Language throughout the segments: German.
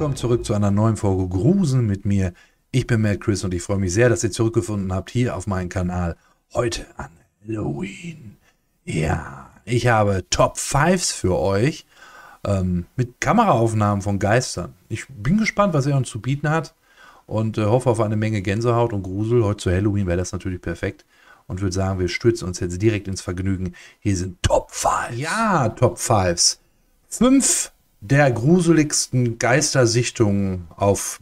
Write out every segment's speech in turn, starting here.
willkommen zurück zu einer neuen Folge Gruseln mit mir. Ich bin MadCChris und ich freue mich sehr, dass ihr zurückgefunden habt hier auf meinem Kanal. Heute an Halloween. Ja, ich habe Top 5s für euch mit Kameraaufnahmen von Geistern. Ich bin gespannt, was er uns zu bieten hat und hoffe auf eine Menge Gänsehaut und Grusel. Heute zu Halloween wäre das natürlich perfekt. Und würde sagen, wir stürzen uns jetzt direkt ins Vergnügen. Hier sind Top 5. Ja, Top 5s. 5 der gruseligsten Geistersichtungen auf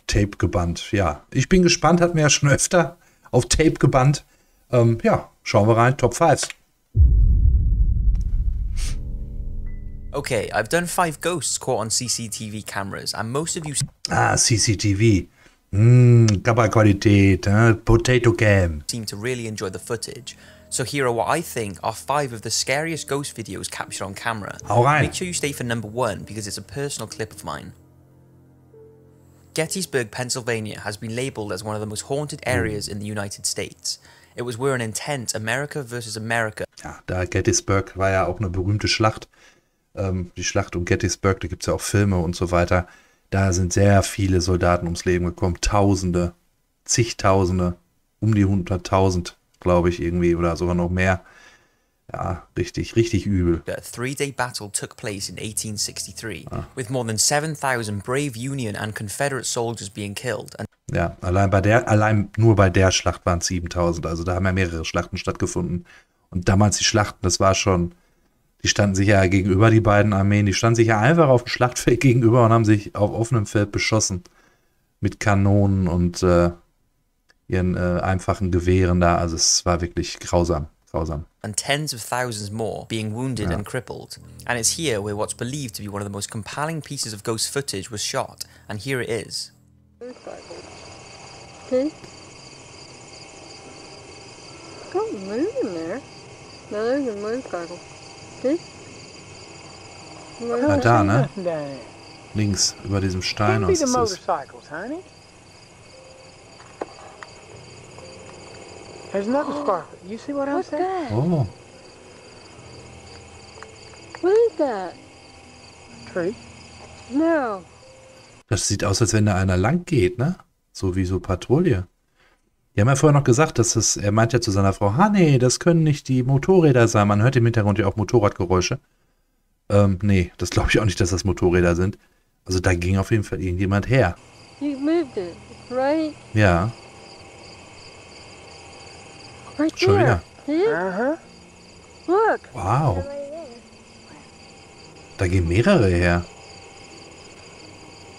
Tape gebannt. Ja, ich bin gespannt, hat mir ja schon öfter auf Tape gebannt. Ja, schauen wir rein. Top 5s. Okay, I've done 5 ghosts caught on CCTV cameras, and most of you CCTV. Kameraqualität, Potato Cam. seem to really enjoy the footage. So here are what I think are 5 of the scariest ghost videos captured on camera. Hau rein. Make sure you stay for number 1 because it's a personal clip of mine. Gettysburg, Pennsylvania has been labeled as one of the most haunted areas in the United States. It was where an intense America versus America. Ja, da Gettysburg war ja auch eine berühmte Schlacht. Die Schlacht um Gettysburg, da gibt es ja auch Filme und so weiter. Da sind sehr viele Soldaten ums Leben gekommen. Tausende, zigtausende, um die 100.000, glaube ich, irgendwie, oder sogar noch mehr. Ja, richtig, richtig übel. A 3-day battle took place in 1863, with more than 7,000 brave Union and Confederate soldiers being killed. And Ja, allein nur bei der Schlacht waren es 7.000. Also da haben ja mehrere Schlachten stattgefunden. Und damals die Schlachten, das war schon, die standen sich ja gegenüber, die beiden Armeen. Die standen sich ja einfach auf dem Schlachtfeld gegenüber und haben sich auf offenem Feld beschossen. Mit Kanonen und ihren einfachen Gewehren da. Also es war wirklich grausam. and tens of thousands more being wounded and crippled. And it's here where what's believed to be one of the most compelling pieces of ghost footage was shot, and here it is. Okay. Don't move in there. No, there's a motorcycle. Okay. Ja, da, ne? Links, über diesem Stein. Was ist das? motorcycles, honey. There's another sparkle. You see what I'm What's saying? that? Oh, What is that? Tree. No. das sieht aus, als wenn da einer lang geht, ne? So wie so Patrouille. Die haben ja vorher noch gesagt, dass es, er meint ja zu seiner Frau, nee, das können nicht die Motorräder sein. Man hört im Hintergrund ja auch Motorradgeräusche. Nee, das glaube ich auch nicht, dass das Motorräder sind. Also da ging auf jeden Fall irgendjemand her. You moved it, right? Ja, Right schon there. wieder. See it? Uh-huh. Look. Wow. Da gehen mehrere her.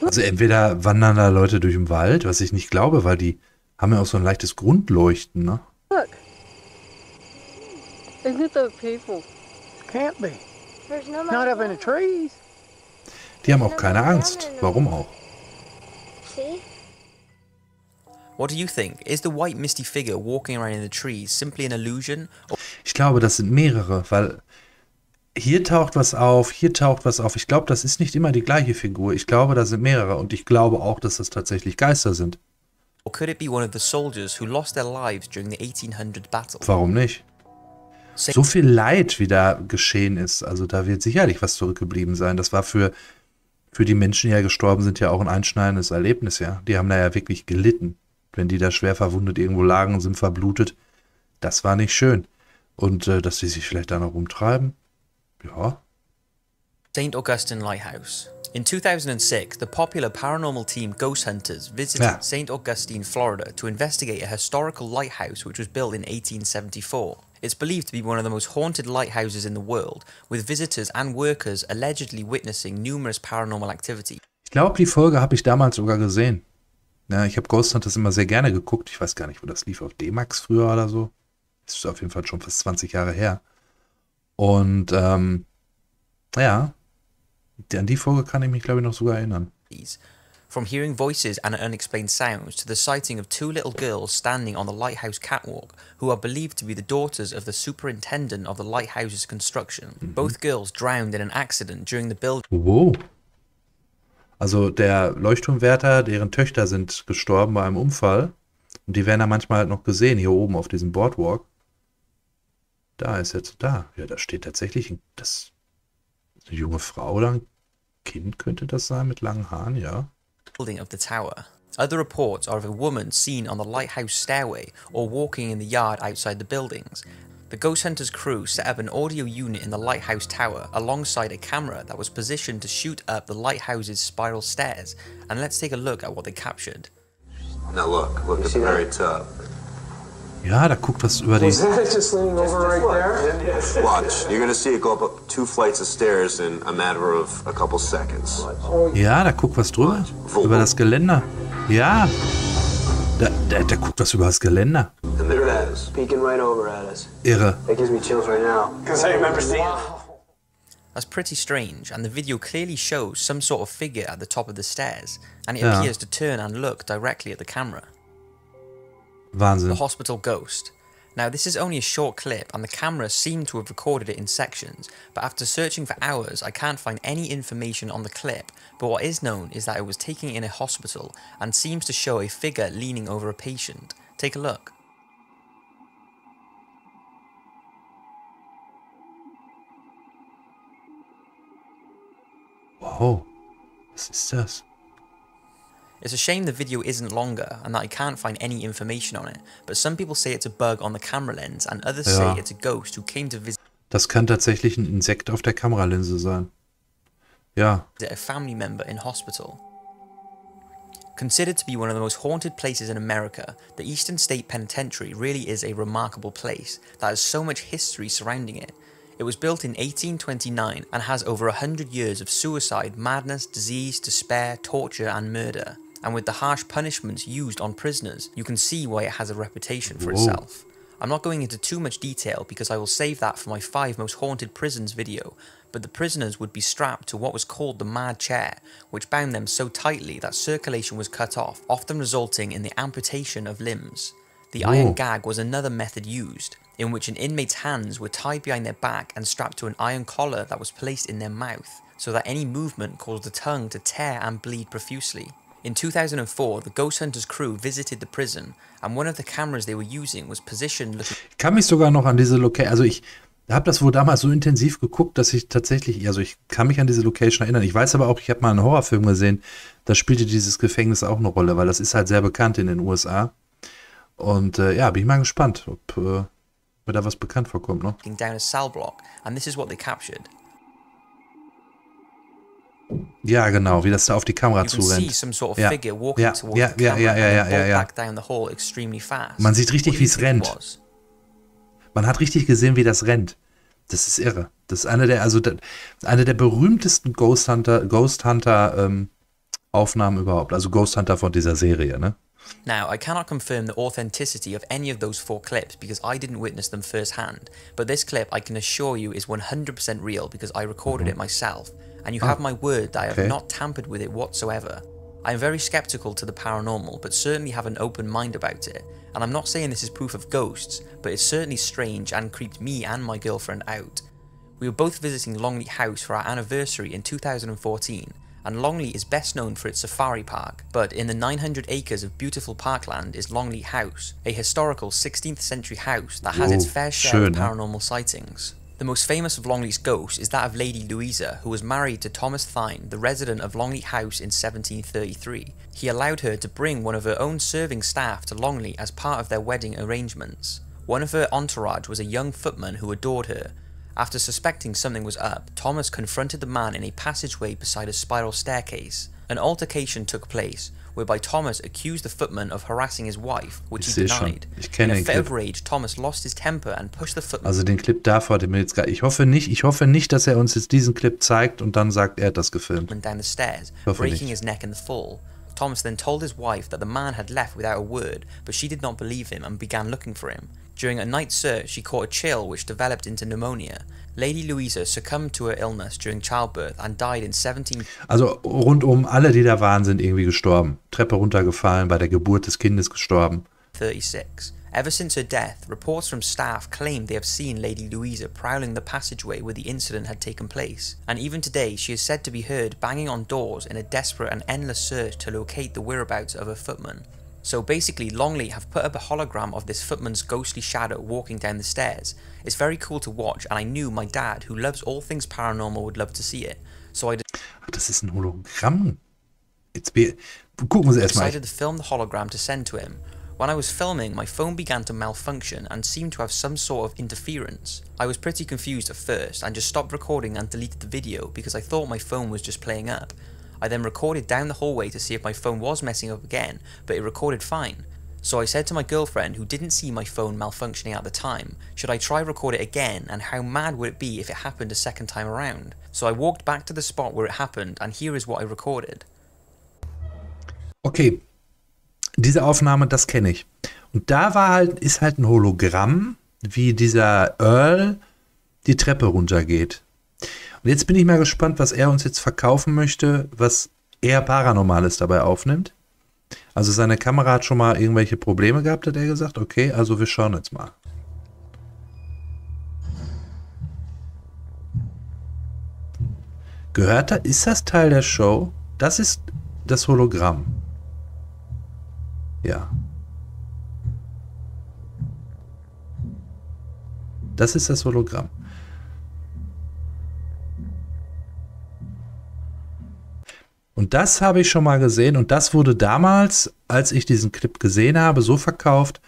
Also entweder wandern da Leute durch den Wald, was ich nicht glaube, weil die haben ja auch so ein leichtes Grundleuchten, ne? Look. Isn't it those people? Can't be. There's no Not up in the trees. Die haben auch keine Angst. Warum auch? See? What do you think? Is the white misty figure walking around in the trees simply an illusion? Or Ich glaube, das sind mehrere, weil hier taucht was auf, hier taucht was auf. Ich glaube, das ist nicht immer die gleiche Figur. Ich glaube, da sind mehrere und ich glaube auch, dass das tatsächlich Geister sind. could it be one of the soldiers who lost their lives during the 1800 battle? Warum nicht? So viel Leid, wie da geschehen ist, also da wird sicherlich was zurückgeblieben sein. Das war für die Menschen, die ja gestorben sind, ja auch ein einschneidendes Erlebnis, ja. Die haben da ja wirklich gelitten, wenn die da schwer verwundet irgendwo lagen und sind verblutet. Das war nicht schön. Und dass die sich vielleicht da noch rumtreiben, ja. St. Augustine Lighthouse. In 2006, the popular paranormal team Ghost Hunters visited Yeah. St. Augustine, Florida to investigate a historical lighthouse which was built in 1874. It's believed to be one of the most haunted lighthouses in the world, with visitors and workers allegedly witnessing numerous paranormal activity. Ich glaube, die Folge habe ich damals sogar gesehen. Ja, ich habe Ghost Hunters immer sehr gerne geguckt. Ich weiß gar nicht, wo das lief, auf D-Max früher oder so. Das ist auf jeden Fall schon fast 20 Jahre her. Und ja, an die Folge kann ich mich, glaube ich, noch sogar erinnern. From hearing voices and unexplained sounds to the sighting of 2 little girls standing on the lighthouse catwalk, who are believed to be the daughters of the superintendent of the lighthouse's construction. Both girls drowned in an accident during the build. Wow. Also der Leuchtturmwärter, deren Töchter sind gestorben bei einem Unfall. Und die werden da manchmal halt noch gesehen, hier oben auf diesem Boardwalk. Da ist jetzt da. Ja, da steht tatsächlich das eine junge Frau oder Kind könnte das sein mit langen Haaren, ja. building of the tower. Other reports are of a woman seen on the lighthouse stairway or walking in the yard outside the buildings. The Ghost Hunters crew set up an audio unit in the lighthouse tower alongside a camera that was positioned to shoot up the lighthouse's spiral stairs, and let's take a look at what they captured. Now look at the very top. Ja, da guckt was über die... Just leaning over right there? Watch, you're gonna see it go up 2 flights of stairs in a matter of a couple seconds. Ja, da guckt was drüber. Über das Geländer. Ja. Da guckt was über das Geländer. And there it is. Peeking right over at us. Irre. That gives me chills right now. Because I remember seeing it. That's pretty strange, and the video clearly shows some sort of figure at the top of the stairs, and it Ja. appears to turn and look directly at the camera. Wahnsinn. The hospital ghost. Now this is only a short clip and the camera seemed to have recorded it in sections, but after searching for hours I can't find any information on the clip, but what is known is that it was taken in a hospital and seems to show a figure leaning over a patient. Take a look. Wow. Was ist das? It's a shame the video isn't longer and that I can't find any information on it, but some people say it's a bug on the camera lens and others Ja. say it's a ghost who came to visit Das kann tatsächlich ein Insekt auf der Kameralinse sein. Ja. a family member in hospital. Considered to be one of the most haunted places in America, the Eastern State Penitentiary really is a remarkable place that has so much history surrounding it. It was built in 1829 and has over 100 years of suicide, madness, disease, despair, torture and murder. And with the harsh punishments used on prisoners, you can see why it has a reputation for itself. I'm not going into too much detail because I will save that for my 5 most haunted prisons video, but the prisoners would be strapped to what was called the mad chair, which bound them so tightly that circulation was cut off, often resulting in the amputation of limbs. The iron gag was another method used, in which an inmate's hands were tied behind their back and strapped to an iron collar that was placed in their mouth, so that any movement caused the tongue to tear and bleed profusely. In 2004, the Ghost Hunters crew visited the prison, and one of the cameras they were using was positioned looking... Ich kann mich sogar noch an diese Location, also ich habe das wohl damals so intensiv geguckt, dass ich tatsächlich, also ich kann mich an diese Location erinnern. Ich weiß aber auch, ich habe mal einen Horrorfilm gesehen, da spielte dieses Gefängnis auch eine Rolle, weil das ist halt sehr bekannt in den USA. Und ja, bin ich mal gespannt, ob mir da was bekannt vorkommt, ne? down a cell block, and this is what they captured. Ja, genau, wie das da auf die Kamera You can see zurennt. some sort of Ja. figure walking Ja, towards ja, the camera ja, ja, ja, and then ja, walk ja. back down the hall extremely fast. Man sieht richtig, What do wie you es think it rennt. was? Man hat richtig gesehen, wie das rennt. Das ist irre. Das ist eine der berühmtesten Ghost Hunter Aufnahmen überhaupt. Also Ghost Hunter von dieser Serie, ne? Now, I cannot confirm the authenticity of any of those 4 clips because I didn't witness them firsthand, but this clip I can assure you is 100% real because I recorded it myself, and you have my word that I have okay. not tampered with it whatsoever. I am very skeptical to the paranormal, but certainly have an open mind about it, and I'm not saying this is proof of ghosts, but it's certainly strange and creeped me and my girlfriend out. We were both visiting Longley House for our anniversary in 2014, and Longley is best known for its safari park, but in the 900 acres of beautiful parkland is Longley House, a historical 16th century house that has its fair share of paranormal sightings. The most famous of Longley's ghosts is that of Lady Louisa, who was married to Thomas Thynne, the resident of Longley House in 1733. He allowed her to bring one of her own serving staff to Longley as part of their wedding arrangements. One of her entourage was a young footman who adored her. After suspecting something was up, Thomas confronted the man in a passageway beside a spiral staircase. An altercation took place, whereby Thomas accused the footman of harassing his wife, which he denied. In a fit of rage, Thomas lost his temper and pushed the footman. Also den Clip davor, den wir jetzt gerade. Ich hoffe nicht, dass er uns jetzt diesen Clip zeigt und dann sagt, er hat das gefilmt. Down the stairs, breaking his neck in the fall. Thomas then told his wife that the man had left without a word, but she did not believe him and began looking for him. During a night search, she caught a chill which developed into pneumonia. Lady Louisa succumbed to her illness during childbirth and died in 17... Also rundum alle, die da waren, sind irgendwie gestorben. Treppe runtergefallen, bei der Geburt des Kindes gestorben. 36. Ever since her death, reports from staff claimed they have seen Lady Louisa prowling the passageway where the incident had taken place, and even today she is said to be heard banging on doors in a desperate and endless search to locate the whereabouts of her footman. So basically, Longley have put up a hologram of this footman's ghostly shadow walking down the stairs. It's very cool to watch, and I knew my dad, who loves all things paranormal, would love to see it. So I das ist ein Hologramm. Gucken Sie erstmal. Decided to film the hologram to send to him. When I was filming, my phone began to malfunction and seemed to have some sort of interference. I was pretty confused at first and just stopped recording and deleted the video because I thought my phone was just playing up. I then recorded down the hallway to see if my phone was messing up again, but it recorded fine. So I said to my girlfriend, who didn't see my phone malfunctioning at the time, should I try record it again, and how mad would it be if it happened a second time around? So I walked back to the spot where it happened, and here is what I recorded. Okay, diese Aufnahme, das kenne ich. Und da ist halt ein Hologramm, wie dieser Earl die Treppe runtergeht. Und jetzt bin ich mal gespannt, was er uns jetzt verkaufen möchte, was er Paranormales dabei aufnimmt. Also seine Kamera hat schon mal irgendwelche Probleme gehabt, hat er gesagt. Okay, also wir schauen jetzt mal. Gehört da, ist das Teil der Show? Das ist das Hologramm. Ja. Das ist das Hologramm. Und das habe ich schon mal gesehen und das wurde damals, als ich diesen Clip gesehen habe, so verkauft,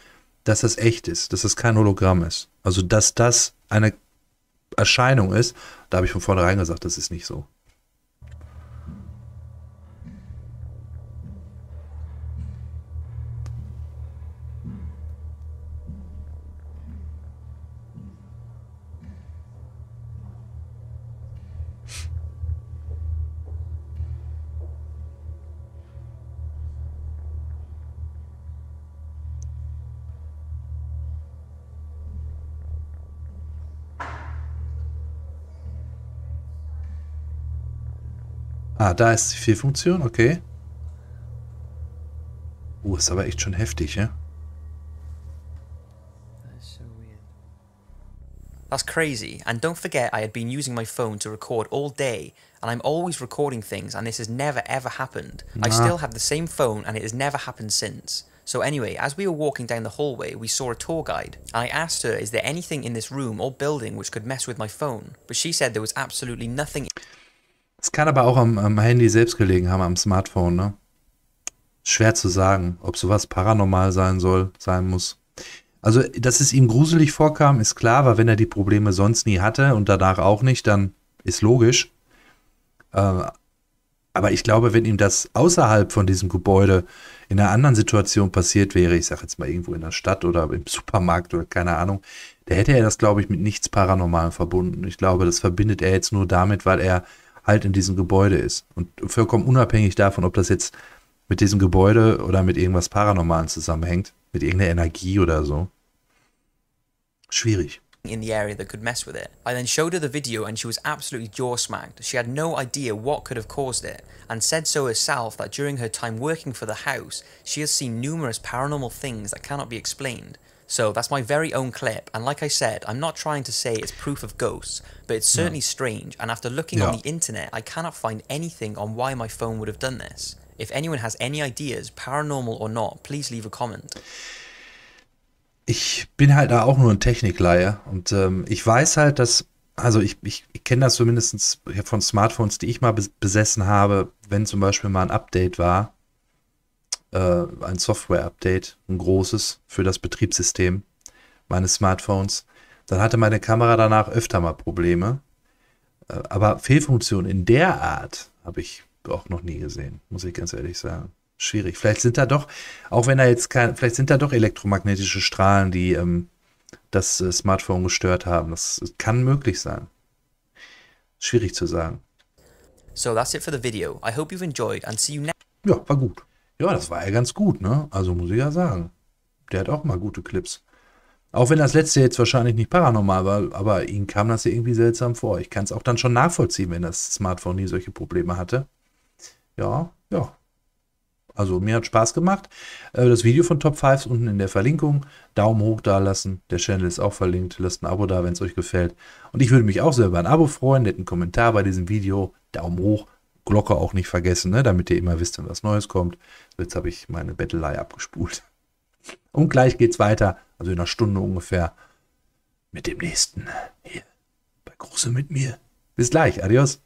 dass das echt ist, dass das kein Hologramm ist. Also, dass das eine Erscheinung ist. Da habe ich von vornherein gesagt, das ist nicht so. Ah, da ist die Fehlfunktion, okay. Ist aber echt schon heftig, ja? That's crazy, and don't forget I had been using my phone to record all day, and I'm always recording things, and this has never ever happened. I still have the same phone, and it has never happened since. So anyway, as we were walking down the hallway, we saw a tour guide, and I asked her, is there anything in this room or building which could mess with my phone? But she said there was absolutely nothing. Es kann aber auch am Handy selbst gelegen haben, am Smartphone, ne? Schwer zu sagen, ob sowas paranormal sein muss. Also, dass es ihm gruselig vorkam, ist klar, weil wenn er die Probleme sonst nie hatte und danach auch nicht, dann ist logisch. Aber ich glaube, wenn ihm das außerhalb von diesem Gebäude in einer anderen Situation passiert wäre, ich sage jetzt mal irgendwo in der Stadt oder im Supermarkt oder keine Ahnung, da hätte er das, glaube ich, mit nichts Paranormalem verbunden. Ich glaube, das verbindet er jetzt nur damit, weil er halt in diesem Gebäude ist. Und vollkommen unabhängig davon, ob das jetzt mit diesem Gebäude oder mit irgendwas Paranormalem zusammenhängt, mit irgendeiner Energie oder so. Schwierig. In the area that could mess with it. I then showed her the video and she was absolutely jaw-smacked. She had no idea what could have caused it, and said so herself that during her time working for the house, she has seen numerous paranormal things that cannot be explained. So that's my very own clip, and like I said, I'm not trying to say it's proof of ghosts, but it's certainly strange, and after looking on the internet, I cannot find anything on why my phone would have done this. If anyone has any ideas, paranormal or not, please leave a comment. Ich bin halt da auch nur ein Technikleihe und ich weiß halt, dass, also ich kenne das zumindest von Smartphones, die ich mal besessen habe, wenn zum Beispiel mal ein Update war, ein Software-Update, ein großes für das Betriebssystem meines Smartphones, dann hatte meine Kamera danach öfter mal Probleme. Aber Fehlfunktionen in der Art habe ich auch noch nie gesehen, muss ich ganz ehrlich sagen. Schwierig. Vielleicht sind da doch, auch wenn da jetzt vielleicht sind da doch elektromagnetische Strahlen, die das Smartphone gestört haben. Das kann möglich sein. Schwierig zu sagen. So that's it for the video. I hope you've enjoyed and see you next. Ja, war gut. Ja, das war ja ganz gut, ne? Also muss ich ja sagen. Der hat auch mal gute Clips. Auch wenn das letzte jetzt wahrscheinlich nicht paranormal war, aber ihm kam das ja irgendwie seltsam vor. Ich kann es auch dann schon nachvollziehen, wenn das Smartphone nie solche Probleme hatte. Ja. Also mir hat Spaß gemacht. Das Video von Top 5 ist unten in der Verlinkung. Daumen hoch da lassen. Der Channel ist auch verlinkt. Lasst ein Abo da, wenn es euch gefällt. Und ich würde mich auch sehr über ein Abo freuen. Netten Kommentar bei diesem Video. Daumen hoch. Glocke auch nicht vergessen, ne? Damit ihr immer wisst, wenn was Neues kommt. Jetzt habe ich meine Bettelei abgespult. Und gleich geht's weiter. Also in einer Stunde ungefähr. Mit dem nächsten. Hier. Bei Große mit mir. Bis gleich. Adios.